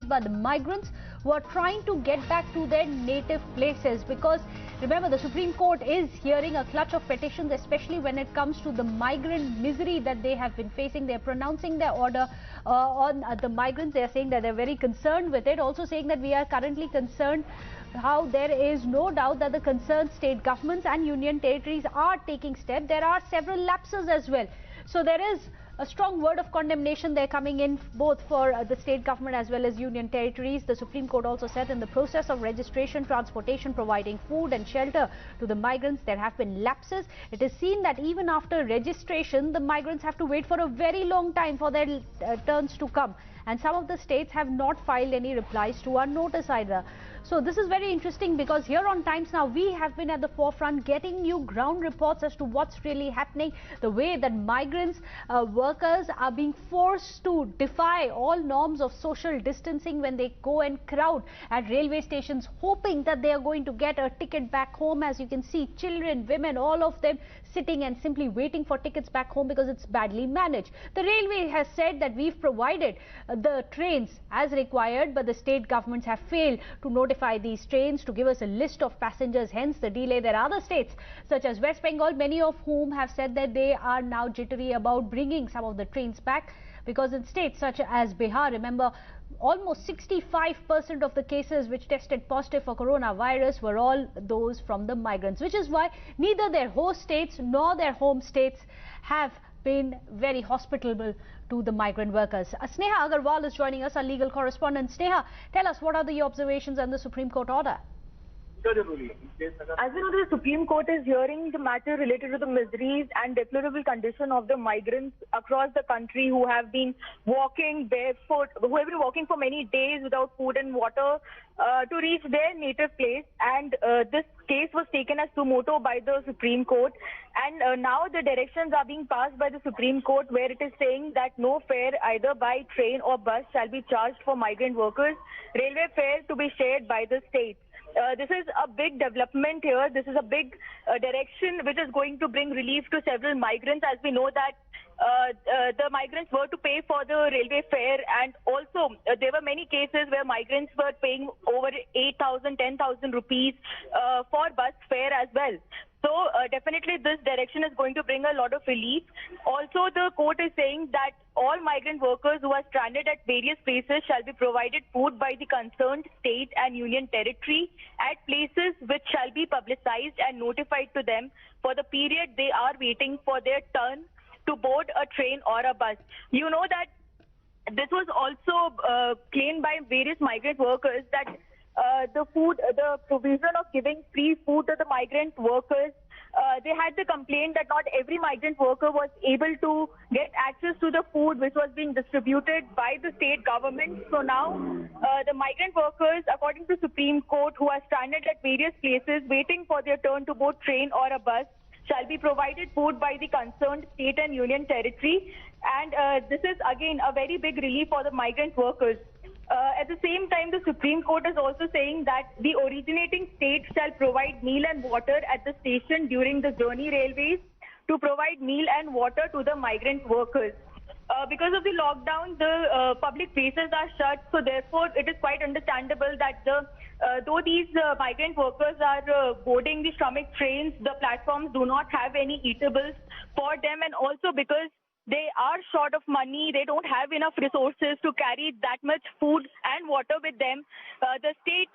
by the migrants who are trying to get back to their native places, because remember, the Supreme Court is hearing a clutch of petitions, especially when it comes to the migrant misery that they have been facing. They're pronouncing their order on the migrants. They're saying that they're very concerned with it, also saying that we are currently concerned how there is no doubt that the concerned state governments and union territories are taking steps. There are several lapses as well. So there is a strong word of condemnation there coming in both for the state government as well as union territories. The Supreme Court also said in the process of registration, transportation, providing food and shelter to the migrants, there have been lapses. It is seen that even after registration, the migrants have to wait for a very long time for their turns to come. And some of the states have not filed any replies to our notice either. So this is very interesting, because here on Times Now, we have been at the forefront getting you ground reports as to what's really happening, the way that migrants, workers are being forced to defy all norms of social distancing when they go and crowd at railway stations, hoping that they are going to get a ticket back home. As you can see, children, women, all of them sitting and simply waiting for tickets back home because it's badly managed. The railway has said that we've provided the trains as required, but the state governments have failed to notify these trains, to give us a list of passengers, hence the delay. There are other states such as West Bengal, many of whom have said that they are now jittery about bringing some of the trains back, because in states such as Bihar, remember, almost 65% of the cases which tested positive for coronavirus were all those from the migrants, which is why neither their host states nor their home states have been very hospitable to the migrant workers. Sneha Agarwal is joining us, our legal correspondent. Sneha, tell us, what are the observations on the Supreme Court order? As you know, the Supreme Court is hearing the matter related to the miseries and deplorable condition of the migrants across the country who have been walking barefoot, who have been walking for many days without food and water to reach their native place. And this case was taken as suo motu by the Supreme Court. And now the directions are being passed by the Supreme Court, where it is saying that no fare either by train or bus shall be charged for migrant workers. Railway fare to be shared by the state. This is a big development here. This is a big direction which is going to bring relief to several migrants, as we know that the migrants were to pay for the railway fare, and also there were many cases where migrants were paying over 8,000, 10,000 rupees for bus fare as well. So definitely this direction is going to bring a lot of relief. Also, the court is saying that all migrant workers who are stranded at various places shall be provided food by the concerned state and union territory at places which shall be publicized and notified to them for the period they are waiting for their turn to board a train or a bus. You know that this was also claimed by various migrant workers that the provision of giving free food to the migrant workers, they had the complaint that not every migrant worker was able to get access to the food which was being distributed by the state government. So now the migrant workers, according to Supreme Court, who are stranded at various places waiting for their turn to board train or a bus, shall be provided food by the concerned state and union territory. And this is again a very big relief for the migrant workers. At the same time, the Supreme Court is also saying that the originating state shall provide meal and water at the station during the journey railways to provide meal and water to the migrant workers. Because of the lockdown, the public places are shut, so therefore it is quite understandable that though these migrant workers are boarding the Shramik trains, the platforms do not have any eatables for them, and also because they are short of money, they don't have enough resources to carry that much food and water with them. The state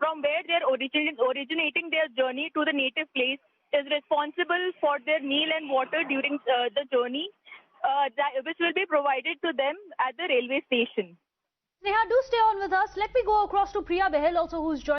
from where they are originating their journey to the native place is responsible for their meal and water during the journey, which will be provided to them at the railway station. Sneha, do stay on with us. Let me go across to Priya Behel also, who's joined